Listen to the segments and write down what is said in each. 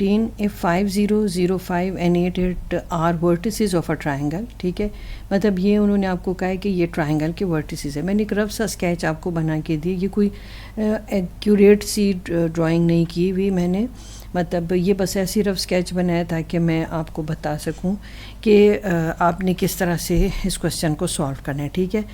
if 5 0 0 5 and 8 8 are vertices of a triangle, ठीक है, मतलब ये उन्होंने आपको कहा है कि ये ट्राइंगल के वर्टिसेस है। मैंने एक रफ सा स्केच आपको बना के दी, ये कोई एक्यूरेट सी ड्राइंग नहीं की हुई मैंने, मतलब ये बस ऐसी रफ स्केच बनाया ताकि मैं आपको बता सकूं कि आपने किस तरह से इस क्वेश्चन को सॉल्व करना है, ठीक है।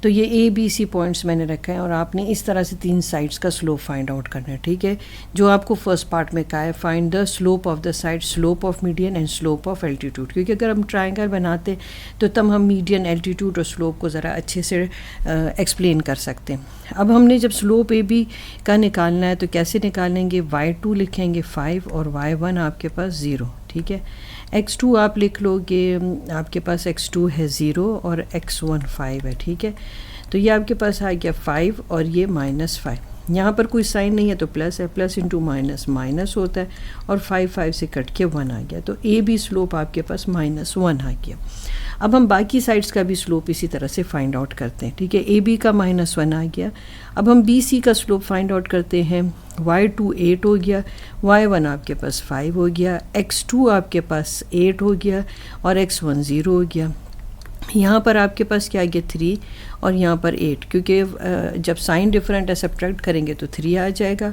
तो ये ए बी सी पॉइंट्स मैंने रखा है और आपने इस तरह से 3 साइड्स का स्लोप फाइंड आउट करना है, ठीक है। जो आपको फर्स्ट पार्ट में कहा है, find the slope of the side, slope of median and slope of altitude, क्योंकि अगर हम ट्राइंगल बनाते तो तब हम मीडियन, एल्टीट्यूड और स्लोप को ज़रा अच्छे से एक्सप्लेन कर सकते हैं। अब हमने जब स्लोप ए बी का निकालना है तो कैसे निकालेंगे, y2 लिखेंगे 5 और y1 आपके पास 0, ठीक है। x2 आप लिख लोगे, आपके पास x2 है 0 और x1 5 है, ठीक है। तो ये आपके पास आ गया 5 और ये -5, यहाँ पर कोई साइन नहीं है तो प्लस है, प्लस इंटू माइनस माइनस होता है और 5 5 से कट के 1 आ गया, तो ए बी स्लोप आपके पास -1 आ गया। अब हम बाकी साइड्स का भी स्लोप इसी तरह से फाइंड आउट करते हैं, ठीक है। ए बी का -1 आ गया। अब हम बी सी का स्लोप फाइंड आउट करते हैं, y2 8 हो गया, y1 आपके पास 5 हो गया, x2 आपके पास 8 हो गया और x1 0 हो गया। यहाँ पर आपके पास क्या आ गया 3 और यहाँ पर 8, क्योंकि जब साइन डिफरेंट है सब्ट्रैक्ट करेंगे तो 3 आ जाएगा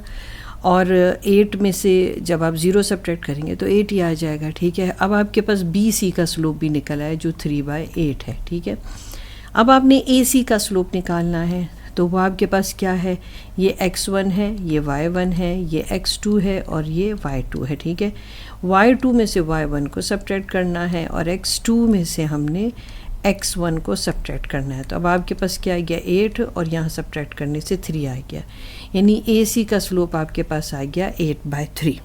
और 8 में से जब आप 0 सब्ट्रैक्ट करेंगे तो 8 ही आ जाएगा, ठीक है। अब आपके पास बी सी का स्लोप भी निकल आया जो 3/8 है, ठीक है। अब आपने ए सी का स्लोप निकालना है, तो वो आपके पास क्या है, ये x1 है, ये y1 है, ये x2 है और ये y2 है, ठीक है। y2 में से y1 को सब्ट्रैक्ट करना है और x2 में से हमने x1 को सब्ट्रैक्ट करना है। तो अब आपके पास क्या आ गया 8 और यहाँ सब्ट्रैक्ट करने से 3 आ गया, यानी ए सी का स्लोप आपके पास आ गया 8/3।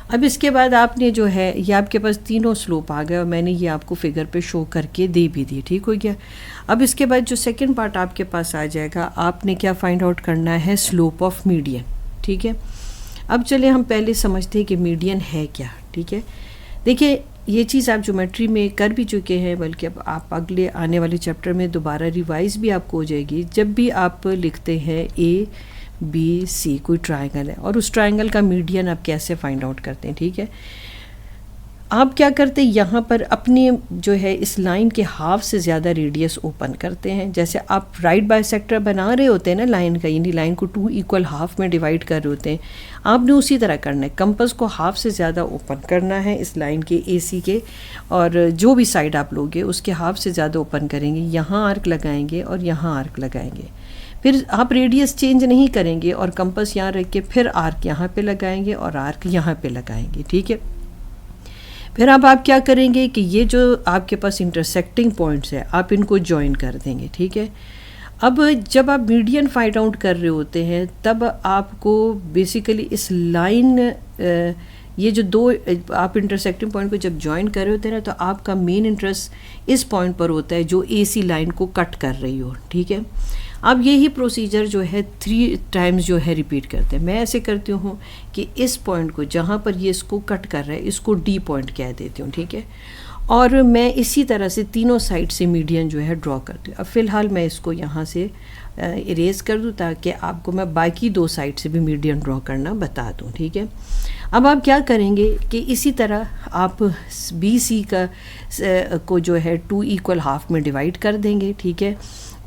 अब इसके बाद आपने जो है ये आपके पास तीनों स्लोप आ गए और मैंने ये आपको फिगर पे शो करके दे भी दी, ठीक हो गया। अब इसके बाद जो सेकंड पार्ट आपके पास आ जाएगा, आपने क्या फाइंड आउट करना है, स्लोप ऑफ मीडियन, ठीक है। अब चले हम पहले समझते हैं कि मीडियन है क्या, ठीक है। देखिए ये चीज़ आप ज्योमेट्री में कर भी चुके हैं, बल्कि अब आप अगले आने वाले चैप्टर में दोबारा रिवाइज भी आपको हो जाएगी। जब भी आप लिखते हैं ए बी सी कोई ट्राइंगल है और उस ट्राइंगल का मीडियन आप कैसे फाइंड आउट करते हैं, ठीक है। आप क्या करते हैं, यहाँ पर अपने जो है इस लाइन के हाफ से ज़्यादा रेडियस ओपन करते हैं। जैसे आप राइट बाइसेक्टर बना रहे होते हैं ना लाइन का, यानी लाइन को 2 इक्वल हाफ में डिवाइड कर रहे होते हैं, आपने उसी तरह करना है, कंपास को हाफ से ज़्यादा ओपन करना है इस लाइन के ए सी के, और जो भी साइड आप लोगे उसके हाफ से ज़्यादा ओपन करेंगे, यहाँ आर्क लगाएंगे और यहाँ आर्क लगाएंगे। फिर आप रेडियस चेंज नहीं करेंगे और कंपास यहाँ रख के फिर आर्क यहाँ पे लगाएंगे और आर्क यहाँ पे लगाएंगे, ठीक है। फिर अब आप क्या करेंगे कि ये जो आपके पास इंटरसेक्टिंग पॉइंट्स है आप इनको ज्वाइन कर देंगे, ठीक है। अब जब आप मीडियन फाइंड आउट कर रहे होते हैं तब आपको बेसिकली इस लाइन ये जो दो आप इंटरसेक्टिंग पॉइंट को जब ज्वाइन कर रहे होते हैं ना, तो आपका मेन इंटरेस्ट इस पॉइंट पर होता है जो ए सी लाइन को कट कर रही हो, ठीक है। अब यही प्रोसीजर जो है 3 टाइम्स जो है रिपीट करते हैं। मैं ऐसे करती हूँ कि इस पॉइंट को जहाँ पर ये इसको कट कर रहा है इसको डी पॉइंट कह देती हूँ, ठीक है। और मैं इसी तरह से तीनों साइड से मीडियन जो है ड्रॉ करती हूँ। अब फ़िलहाल मैं इसको यहाँ से इरेज कर दूँ ताकि आपको मैं बाकी 2 साइड से भी मीडियन ड्रॉ करना बता दूँ, ठीक है। अब आप क्या करेंगे कि इसी तरह आप बी सी का को जो है 2 इक्वल हाफ में डिवाइड कर देंगे, ठीक है।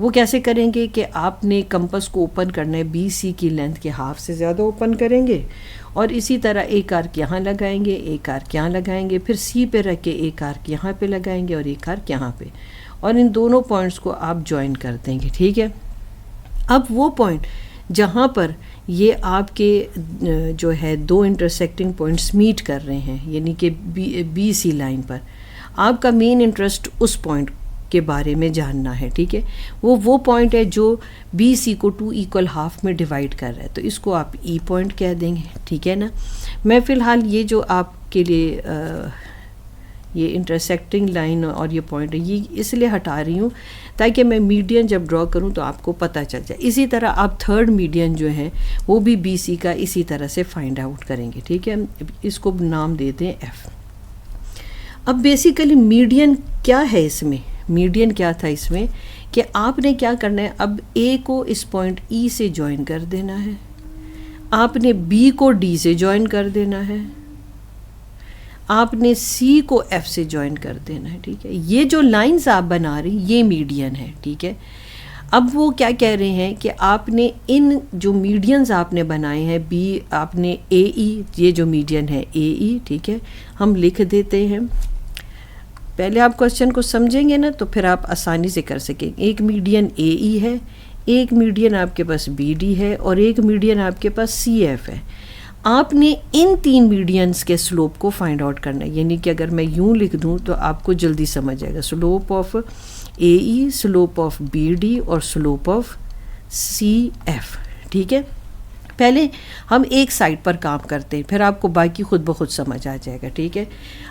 वो कैसे करेंगे कि आपने कंपास को ओपन करना है बी सी की लेंथ के हाफ से ज़्यादा ओपन करेंगे और इसी तरह एक आर्क यहाँ लगाएंगे, एक आर्क यहाँ लगाएंगे, फिर सी पे रख के एक आर्क यहाँ पे लगाएंगे और एक आर्क यहाँ पे, और इन दोनों पॉइंट्स को आप ज्वाइन कर देंगे, ठीक है। अब वो पॉइंट जहाँ पर ये आपके जो है 2 इंटरसेक्टिंग पॉइंट्स मीट कर रहे हैं, यानी कि बी सी लाइन पर, आपका मेन इंटरेस्ट उस पॉइंट के बारे में जानना है, ठीक है। वो पॉइंट है जो बी सी को 2 इक्वल हाफ में डिवाइड कर रहा है, तो इसको आप ई पॉइंट कह देंगे, ठीक है ना। मैं फ़िलहाल ये जो आपके लिए ये इंटरसेक्टिंग लाइन और ये पॉइंट है ये इसलिए हटा रही हूँ ताकि मैं मीडियन जब ड्रॉ करूँ तो आपको पता चल जाए। इसी तरह आप थर्ड मीडियन जो है वो भी बी सी का इसी तरह से फाइंड आउट करेंगे, ठीक है। इसको नाम दे दें एफ। अब बेसिकली मीडियन क्या है इसमें, मीडियन क्या था इसमें कि आपने क्या करना है, अब ए को इस पॉइंट ई से ज्वाइन कर देना है, आपने बी को डी से ज्वाइन कर देना है, आपने सी को एफ से ज्वाइन कर देना है, ठीक है। ये जो लाइंस आप बना रही ये मीडियन है, ठीक है। अब वो क्या कह रहे हैं कि आपने इन जो मीडियंस आपने बनाए हैं, बी आपने ए ई, ये जो मीडियन है ए ई, ठीक है, हम लिख देते हैं। पहले आप क्वेश्चन को समझेंगे ना तो फिर आप आसानी से कर सकेंगे। एक मीडियन ए ई है, एक मीडियन आपके पास बी डी है और एक मीडियन आपके पास सी एफ है। आपने इन 3 मीडियंस के स्लोप को फाइंड आउट करना है, यानी कि अगर मैं यूँ लिख दूँ तो आपको जल्दी समझ आएगा। Slope of A E, slope of B D और स्लोप ऑफ सी एफ, ठीक है। पहले हम एक साइड पर काम करते हैं, फिर आपको बाकी खुद ब खुद समझ आ जाएगा, ठीक है।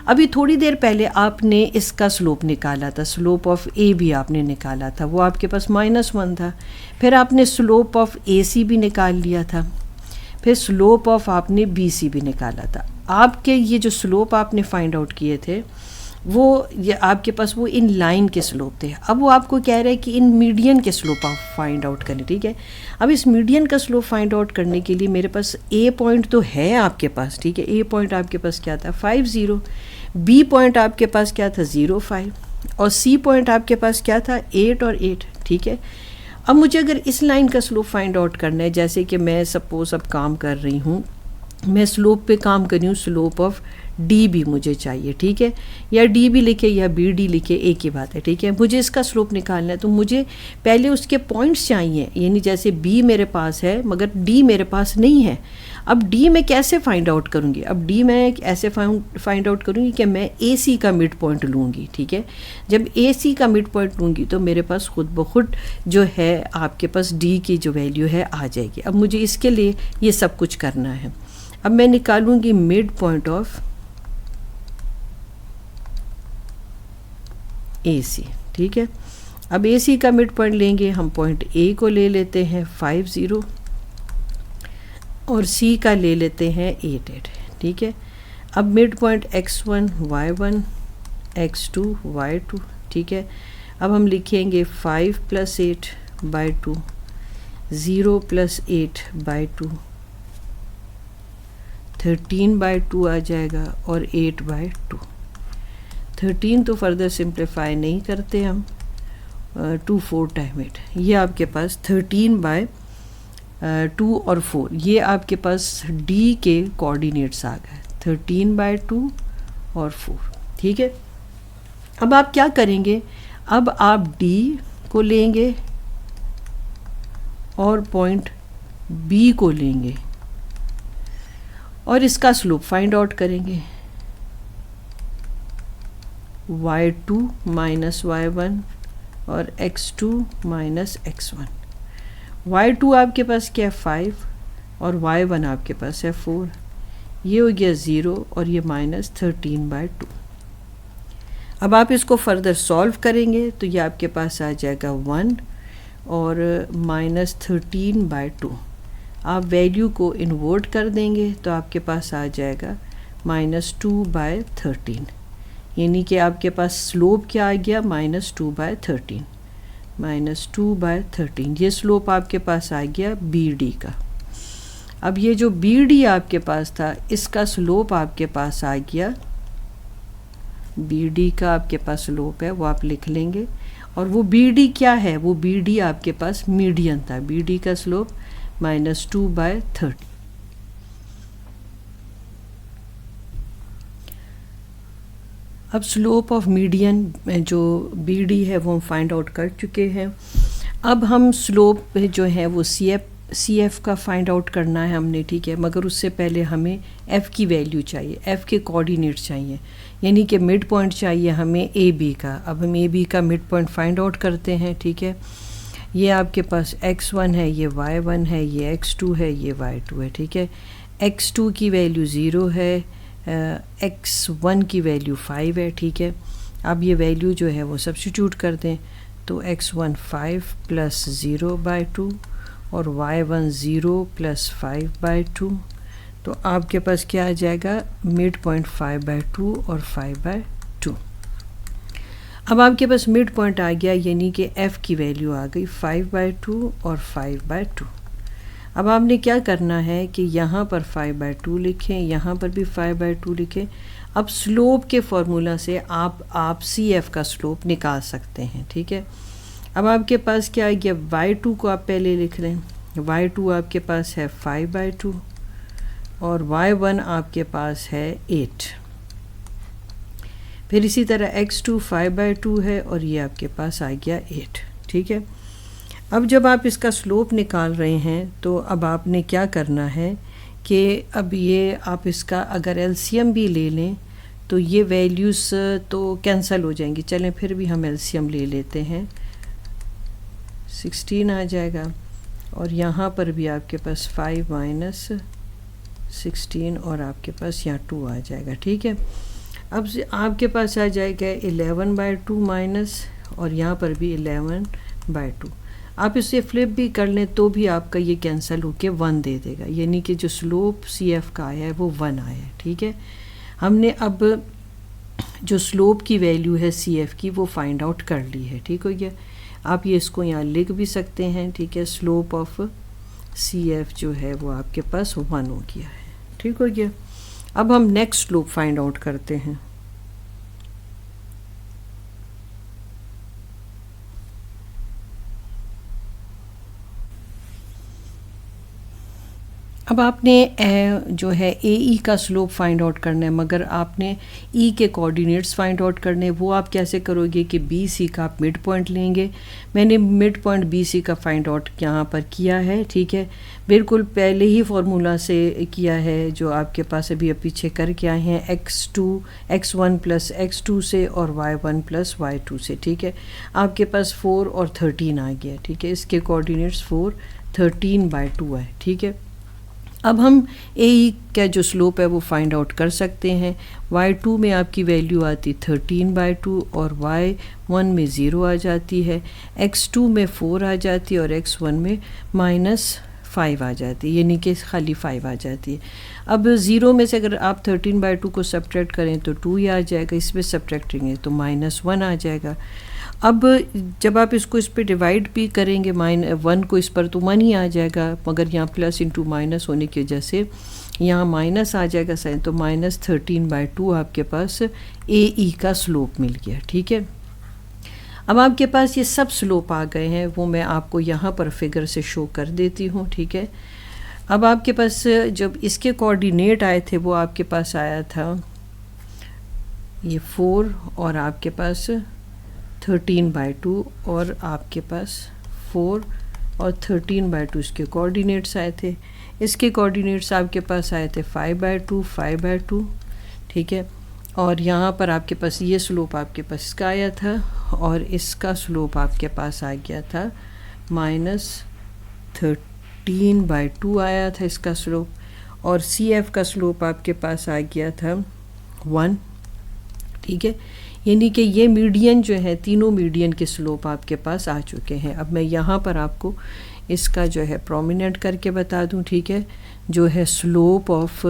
अभी थोड़ी देर पहले आपने इसका स्लोप निकाला था, स्लोप ऑफ ए बी आपने निकाला था, वो आपके पास -1 था। फिर आपने स्लोप ऑफ ए सी भी निकाल लिया था, फिर स्लोप ऑफ आपने बी सी भी निकाला था। आपके ये जो स्लोप आपने फाइंड आउट किए थे वो ये आपके पास वो इन लाइन के स्लोप थे। अब वो आपको कह रहा है कि इन मीडियन के स्लोप आप फाइंड आउट करें, ठीक है। अब इस मीडियन का स्लोप फाइंड आउट करने के लिए मेरे पास ए पॉइंट तो है आपके पास, ठीक है। ए पॉइंट आपके पास क्या था 50, बी पॉइंट आपके पास क्या था 05 और सी पॉइंट आपके पास क्या था 8 और 8, ठीक है। अब मुझे अगर इस लाइन का स्लोप फाइंड आउट करना है, जैसे कि मैं सपोज अब काम कर रही हूँ, मैं स्लोप पे काम कर रही हूँ, स्लोप ऑफ डी बी मुझे चाहिए, ठीक है। या डी बी लिखे या बी डी लिखे एक ही बात है, ठीक है। मुझे इसका स्लोप निकालना है तो मुझे पहले उसके पॉइंट्स चाहिए, यानी जैसे बी मेरे पास है मगर डी मेरे पास नहीं है। अब डी मैं कैसे फाइंड आउट करूँगी? अब डी मैं ऐसे फाइंड आउट करूँगी कि मैं ए सी का मिड पॉइंट लूँगी, ठीक है। जब ए सी का मिड पॉइंट लूँगी तो मेरे पास खुद ब खुद जो है आपके पास डी की जो वैल्यू है आ जाएगी। अब मुझे इसके लिए ये सब कुछ करना है। अब मैं निकालूँगी मिड पॉइंट ऑफ ए सी, ठीक है। अब ए सी का मिड पॉइंट लेंगे हम, पॉइंट ए को ले लेते हैं 50 और सी का ले लेते हैं 88, ठीक है। अब mid point x1 y1 x2 y2, ठीक है। अब हम लिखेंगे 5 + 8/2, 0 + 8/2, 13/2 आ जाएगा और 8/2। 13 तो फर्दर सिंप्लीफाई नहीं करते हम, 2 4 टाइम 8, ये आपके पास 13/2 और 4, ये आपके पास डी के कोऑर्डिनेट्स आ गए 13/2 और 4, ठीक है। अब आप क्या करेंगे? अब आप डी को लेंगे और पॉइंट बी को लेंगे और इसका स्लोप फाइंड आउट करेंगे। y2 - y1 और x2 - x1। y2 आपके पास क्या है 5 और y1 आपके पास है 4, ये हो गया 0 और ये -13/2। अब आप इसको फर्दर सॉल्व करेंगे तो ये आपके पास आ जाएगा 1 और -13/2। आप वैल्यू को इन्वर्ट कर देंगे तो आपके पास आ जाएगा -2/13, यानी कि आपके पास स्लोप क्या आ गया -2/13, -2/13, ये स्लोप आपके पास आ गया बी डी का। अब ये जो बी डी आपके पास था इसका स्लोप आपके पास आ गया, बी डी का आपके पास स्लोप है वो आप लिख लेंगे। और वो बी डी क्या है? वो बी डी आपके पास मीडियन था, बी डी का स्लोप -2/13। अब स्लोप ऑफ मीडियन जो बी डी है वो हम फाइंड आउट कर चुके हैं। अब हम स्लोप जो है वो सी एफ का फाइंड आउट करना है हमने, ठीक है। मगर उससे पहले हमें एफ़ की वैल्यू चाहिए, एफ़ के कोऑर्डिनेट्स चाहिए, यानी कि मिड पॉइंट चाहिए हमें ए बी का। अब हम ए बी का मिड पॉइंट फाइंड आउट करते हैं, ठीक है। ये आपके पास x1 है, ये y1 है, ये x2 है, ये y2 है, ठीक है। x2 की वैल्यू 0 है, x1 की वैल्यू 5 है, ठीक है। अब ये वैल्यू जो है वो सब्स्टिट्यूट कर दें तो x1 5 + 0/2 और y1 0 + 5/2, तो आपके पास क्या आ जाएगा मिड पॉइंट 5/2 और 5/2। अब आपके पास मिड पॉइंट आ गया, यानी कि f की वैल्यू आ गई 5/2 और 5/2। अब आपने क्या करना है कि यहाँ पर 5/2 लिखें, यहाँ पर भी 5/2 लिखें। अब स्लोप के फॉर्मूला से आप CF का स्लोप निकाल सकते हैं, ठीक है। अब आपके पास क्या आ गया, y2 को आप पहले लिख लें। y2 आपके पास है 5/2 और y1 आपके पास है 8। फिर इसी तरह x2 5/2 है और ये आपके पास आ गया 8, ठीक है। अब जब आप इसका स्लोप निकाल रहे हैं तो अब आपने क्या करना है कि अब ये आप इसका अगर एलसीएम भी ले लें तो ये वैल्यूज़ तो कैंसिल हो जाएंगी। चलें फिर भी हम एलसीएम ले लेते हैं, 16 आ जाएगा और यहाँ पर भी आपके पास 5 माइनस 16 और आपके पास यहाँ 2 आ जाएगा, ठीक है। अब आपके पास आ जाएगा 11/2 माइनस और यहाँ पर भी 11/2। आप इसे फ्लिप भी कर लें तो भी आपका ये कैंसिल होके 1 दे देगा, यानी कि जो स्लोप CF का आया है वो 1 आया है, ठीक है। हमने अब जो स्लोप की वैल्यू है CF की वो फाइंड आउट कर ली है, ठीक हो गया। आप ये इसको यहाँ लिख भी सकते हैं, ठीक है। स्लोप ऑफ CF जो है वो आपके पास 1 हो गया है, ठीक हो गया। अब हम नेक्स्ट स्लोप फाइंड आउट करते हैं। अब आपने जो है AE का स्लोप फाइंड आउट करना है, मगर आपने E के कोऑर्डिनेट्स फाइंड आउट करने हैं। वो आप कैसे करोगे कि BC का आप मिड पॉइंट लेंगे। मैंने मिड पॉइंट BC का फाइंड आउट यहाँ पर किया है, ठीक है। बिल्कुल पहले ही फार्मूला से किया है जो आपके पास अभी पीछे करके आए हैं, x1 प्लस x2 से और y1 प्लस y2 से, ठीक है। आपके पास 4 और 13 आ गया, ठीक है। इसके कोऑर्डिनेट्स 4 13/2 है, ठीक है। अब हम AE का जो स्लोप है वो फाइंड आउट कर सकते हैं। y2 में आपकी वैल्यू आती 13/2 और y1 में 0 आ जाती है, x2 में 4 आ जाती है और x1 में -5 आ जाती है, यानी कि खाली 5 आ जाती है। अब 0 में से अगर आप 13/2 को सब्ट्रैक्ट करें तो 2 ही आ जाएगा, इसमें सब्ट्रैक्ट करेंगे तो -1 आ जाएगा। अब जब आप इसको इस पर डिवाइड भी करेंगे -1 को इस पर तो 1 ही आ जाएगा, मगर यहाँ प्लस इंटू माइनस होने की वजह से यहाँ माइनस आ जाएगा साइन, तो -13/2 आपके पास AE का स्लोप मिल गया, ठीक है। अब आपके पास ये सब स्लोप आ गए हैं, वो मैं आपको यहाँ पर फिगर से शो कर देती हूँ, ठीक है। अब आपके पास जब इसके कोऑर्डिनेट आए थे वो आपके पास आया था ये 4 और आपके पास 13/2 और आपके पास 4 और 13/2 इसके कोऑर्डिनेट्स आए थे। इसके कोऑर्डिनेट्स आपके पास आए थे 5/2, ठीक है। और यहाँ पर आपके पास ये स्लोप आपके पास इसका आया था और इसका स्लोप आपके पास आ गया था -13/2 आया था इसका स्लोप, और CF का स्लोप आपके पास आ गया था 1, ठीक है। यानी कि ये मीडियन जो है, तीनों मीडियन के स्लोप आपके पास आ चुके हैं। अब मैं यहाँ पर आपको इसका जो है प्रोमिनेंट करके बता दूँ, ठीक है। जो है स्लोप ऑफ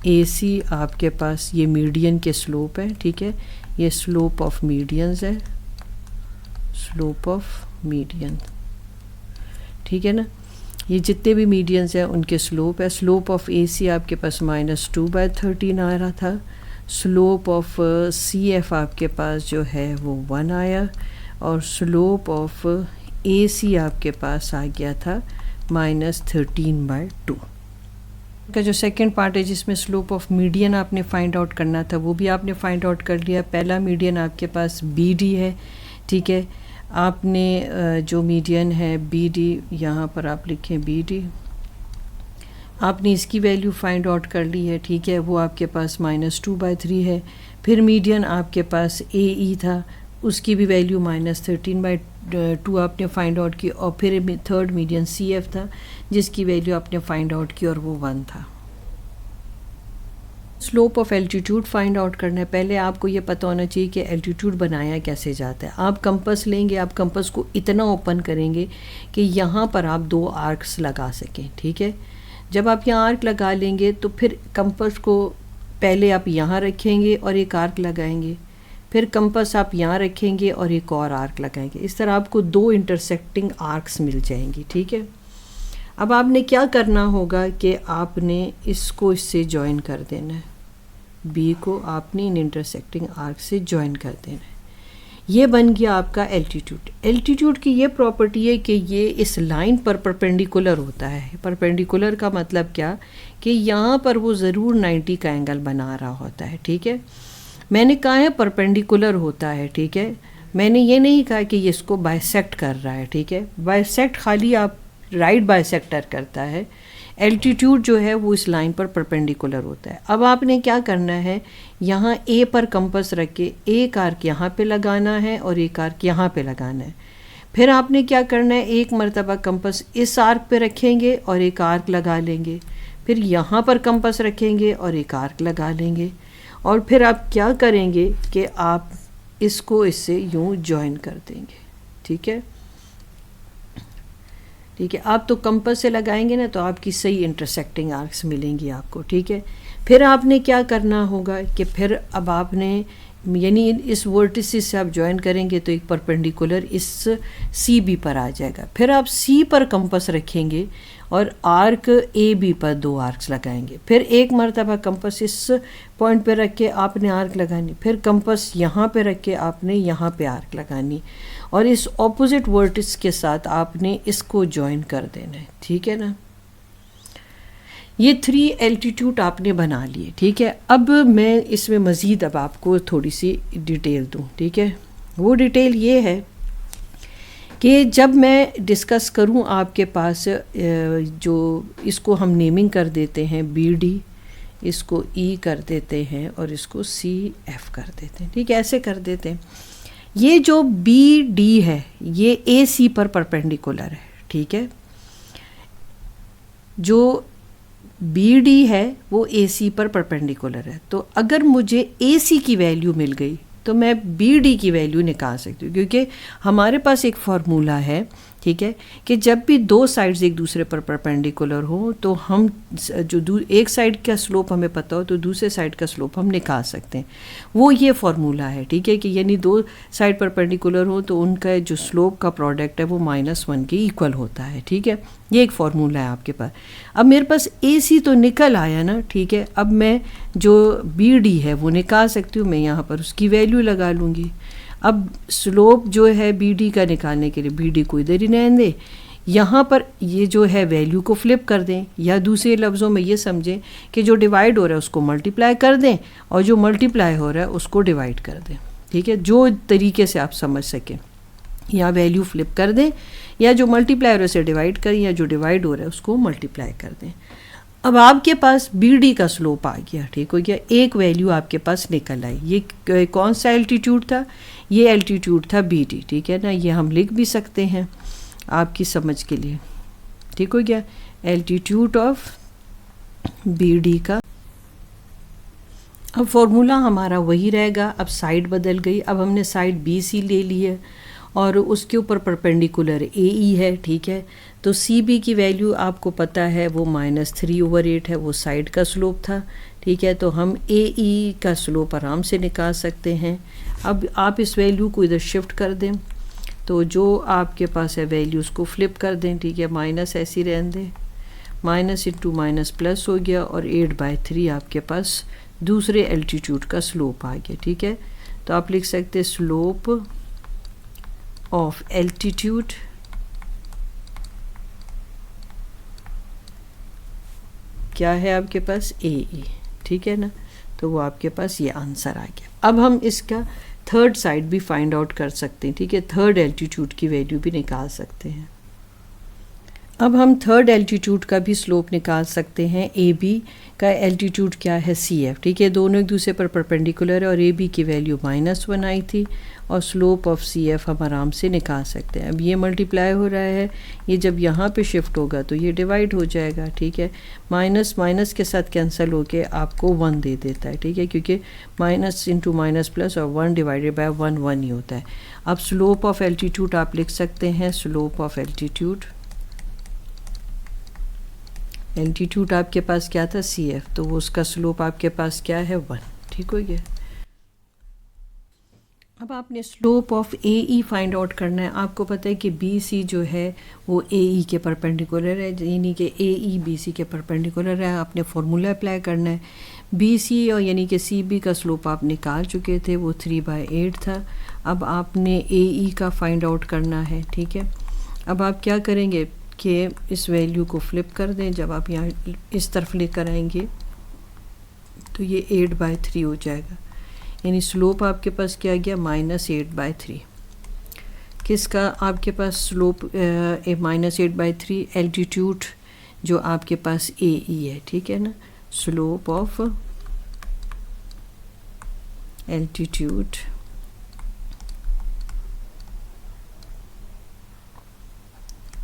AC आपके पास ये मीडियन के स्लोप है, ठीक है। ये स्लोप ऑफ मीडियंस है, स्लोप ऑफ मीडियन, ठीक है ना। ये जितने भी मीडियंस हैं उनके स्लोप है। स्लोप ऑफ AC आपके पास -2/13 आ रहा था। स्लोप ऑफ CF आपके पास जो है वो 1 आया और स्लोप ऑफ AC आपके पास आ गया था -13/2 का जो सेकंड पार्ट है जिसमें स्लोप ऑफ मीडियन आपने फाइंड आउट करना था वो भी आपने फाइंड आउट कर लिया। पहला मीडियन आपके पास BD है, ठीक है। आपने जो मीडियन है BD, यहाँ पर आप लिखें BD, आपने इसकी वैल्यू फाइंड आउट कर ली है, ठीक है। वो आपके पास -2/3 है। फिर मीडियन आपके पास AE था, उसकी भी वैल्यू -13/2 आपने फाइंड आउट की, और फिर थर्ड मीडियन CF था जिसकी वैल्यू आपने फाइंड आउट की और वो 1 था। Slope of altitude find out करना है। पहले आपको ये पता होना चाहिए कि एल्टीट्यूड बनाया कैसे जाता है। आप कंपास लेंगे, आप कंपास को इतना ओपन करेंगे कि यहाँ पर आप 2 आर्क्स लगा सकें, ठीक है। जब आप यहाँ आर्क लगा लेंगे तो फिर कंपास को पहले आप यहाँ रखेंगे और एक आर्क लगाएंगे, फिर कंपास आप यहाँ रखेंगे और एक और आर्क लगाएंगे। इस तरह आपको 2 इंटरसेक्टिंग आर्क्स मिल जाएंगी, ठीक है। अब आपने क्या करना होगा कि आपने इसको इससे ज्वाइन कर देना है, बी को आपने इन इंटरसेक्टिंग आर्क से ज्वाइन कर देना है। ये बन गया आपका एल्टीट्यूड। एल्टीट्यूड की ये प्रॉपर्टी है कि ये इस लाइन पर परपेंडिकुलर होता है। परपेंडिकुलर का मतलब क्या कि यहाँ पर वो ज़रूर 90 का एंगल बना रहा होता है, ठीक है। मैंने कहा है परपेंडिकुलर होता है, ठीक है। मैंने ये नहीं कहा कि ये इसको बाइसेक्ट कर रहा है, ठीक है। बाइसेक्ट खाली आप राइट बाइसेक्टर करता है। एल्टीट्यूड जो है वो इस लाइन पर परपेंडिकुलर होता है। अब आपने क्या करना है, यहाँ ए पर कंपास रख के एक आर्क यहाँ पे लगाना है और एक आर्क यहाँ पे लगाना है। फिर आपने क्या करना है, एक मरतबा कंपास इस आर्क पे रखेंगे और एक आर्क लगा लेंगे, फिर यहाँ पर कंपास रखेंगे और एक आर्क लगा लेंगे, और फिर आप क्या करेंगे कि आप इसको इससे यूँ ज्वाइन कर देंगे, ठीक है। ठीक है, आप तो कंपास से लगाएंगे ना तो आपकी सही इंटरसेक्टिंग आर्क्स मिलेंगी आपको, ठीक है। फिर आपने क्या करना होगा कि फिर अब आपने यानी इस वर्टिसेस से आप ज्वाइन करेंगे तो एक परपेंडिकुलर इस सी बी पर आ जाएगा। फिर आप सी पर कंपास रखेंगे और आर्क ए बी पर 2 आर्क्स लगाएंगे। फिर एक मरतबा कंपास इस पॉइंट पे रख के आपने आर्क लगानी, फिर कंपास यहाँ पे रख के आपने यहाँ पे आर्क लगानी, और इस ऑपोजिट वर्टिस के साथ आपने इसको ज्वाइन कर देना है, ठीक है ना। ये 3 एल्टीट्यूड आपने बना लिए, ठीक है। अब मैं इसमें मज़ीद अब आपको थोड़ी सी डिटेल दूँ, ठीक है। वो डिटेल ये है कि जब मैं डिस्कस करूं आपके पास जो इसको हम नेमिंग कर देते हैं BD, इसको E कर देते हैं और इसको CF कर देते हैं, ठीक है, ऐसे कर देते हैं। ये जो BD है ये AC पर परपेंडिकुलर है, ठीक है। जो BD है वो AC पर परपेंडिकुलर है। तो अगर मुझे AC की वैल्यू मिल गई तो मैं BD की वैल्यू निकाल सकती हूँ, क्योंकि हमारे पास एक फार्मूला है, ठीक है, कि जब भी 2 साइड्स एक दूसरे पर परपेंडिकुलर हो तो हम जो एक साइड का स्लोप हमें पता हो तो दूसरे साइड का स्लोप हम निकाल सकते हैं। वो ये फार्मूला है, ठीक है, कि यानी 2 साइड परपेंडिकुलर हो तो उनका जो स्लोप का प्रोडक्ट है वो -1 के इक्वल होता है, ठीक है। ये एक फार्मूला है आपके पास। अब मेरे पास AC तो निकल आया ना, ठीक है। अब मैं जो BD है वो निकाल सकती हूँ, मैं यहाँ पर उसकी वैल्यू लगा लूँगी। अब स्लोप जो है BD का निकालने के लिए BD को इधर ही रहने दें, यहाँ पर ये जो है वैल्यू को फ्लिप कर दें, या दूसरे लफ्ज़ों में ये समझें कि जो डिवाइड हो रहा है उसको मल्टीप्लाई कर दें और जो मल्टीप्लाई हो रहा है उसको डिवाइड कर दें, ठीक है। जो तरीके से आप समझ सकें, या वैल्यू फ्लिप कर दें, या जो मल्टीप्लाई हो रहा है उसे डिवाइड करें, या जो डिवाइड हो रहा है उसको मल्टीप्लाई कर दें। अब आपके पास BD का स्लोप आ गया, ठीक हो गया, एक वैल्यू आपके पास निकल आई। ये कौन सा एल्टीट्यूड था, ये एल्टीट्यूड था BD, ठीक है ना। ये हम लिख भी सकते हैं आपकी समझ के लिए, ठीक हो गया, एल्टीट्यूड ऑफ BD का। अब फॉर्मूला हमारा वही रहेगा, अब साइड बदल गई। अब हमने साइड BC ले ली है और उसके ऊपर परपेंडिकुलर AE है, ठीक है। तो CB की वैल्यू आपको पता है वो -3/8 है, वो साइड का स्लोप था, ठीक है। तो हम AE का स्लोप आराम से निकाल सकते हैं। अब आप इस वैल्यू को इधर शिफ्ट कर दें, तो जो आपके पास है वैल्यूज़ को फ्लिप कर दें, ठीक है, माइनस ऐसी रहने दें, माइनस इंटू माइनस प्लस हो गया, और 8/3 आपके पास दूसरे एल्टीट्यूड का स्लोप आ गया, ठीक है। तो आप लिख सकते हैं स्लोप ऑफ एल्टीट्यूड क्या है आपके पास AE, ठीक है ना। तो वो आपके पास ये आंसर आ गया। अब हम इसका थर्ड साइड भी फाइंड आउट कर सकते हैं, ठीक है, थर्ड एल्टीट्यूड की वैल्यू भी निकाल सकते हैं। अब हम थर्ड एल्टीट्यूड का भी स्लोप निकाल सकते हैं। AB का एल्टीट्यूड क्या है CF, ठीक है, दोनों एक दूसरे पर परपेंडिकुलर है और AB की वैल्यू -1 आई थी, और स्लोप ऑफ CF हम आराम से निकाल सकते हैं। अब ये मल्टीप्लाई हो रहा है, ये जब यहाँ पे शिफ्ट होगा तो ये डिवाइड हो जाएगा, ठीक है। माइनस माइनस के साथ कैंसिल होके आपको 1 दे देता है, ठीक है, क्योंकि माइनस इंटू माइनस प्लस और 1 डिवाइडेड बाय 1 1 ही होता है। अब स्लोप ऑफ एल्टीट्यूड आप लिख सकते हैं, स्लोप ऑफ एल्टीट्यूड, एल्टीट्यूड आपके पास क्या था CF, तो वो उसका स्लोप आपके पास क्या है 1, ठीक हो गया। अब आपने slope of A E find out करना है। आपको पता है कि बी सी जो है वो ए ई के परपेंडिकुलर है, यानी कि ए ई बी सी के परपेंडिकुलर है। आपने फार्मूला अप्लाई करना है। बी सी और यानी कि सी बी का स्लोप आप निकाल चुके थे, वो 3/8 था। अब आपने ए ई का फाइंड आउट करना है, ठीक है। अब आप क्या करेंगे कि इस वैल्यू को फ्लिप कर दें। जब आप यहाँ इस तरफ लेकर आएंगे तो ये 8/3 हो जाएगा, यानी स्लोप आपके पास क्या आ गया, -8/3। किसका आपके पास स्लोप -8/3? एल्टीट्यूड जो आपके पास ए ई है, ठीक है ना। स्लोप ऑफ एल्टीट्यूड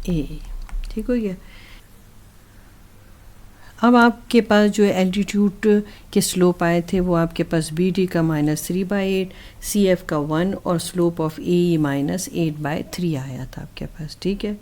ए, ठीक हो गया। अब आपके पास जो एल्टीट्यूड के स्लोप आए थे वो आपके पास बी डी का -3/8, सी एफ का 1 और स्लोप ऑफ ए -8/3 आया था आपके पास, ठीक है।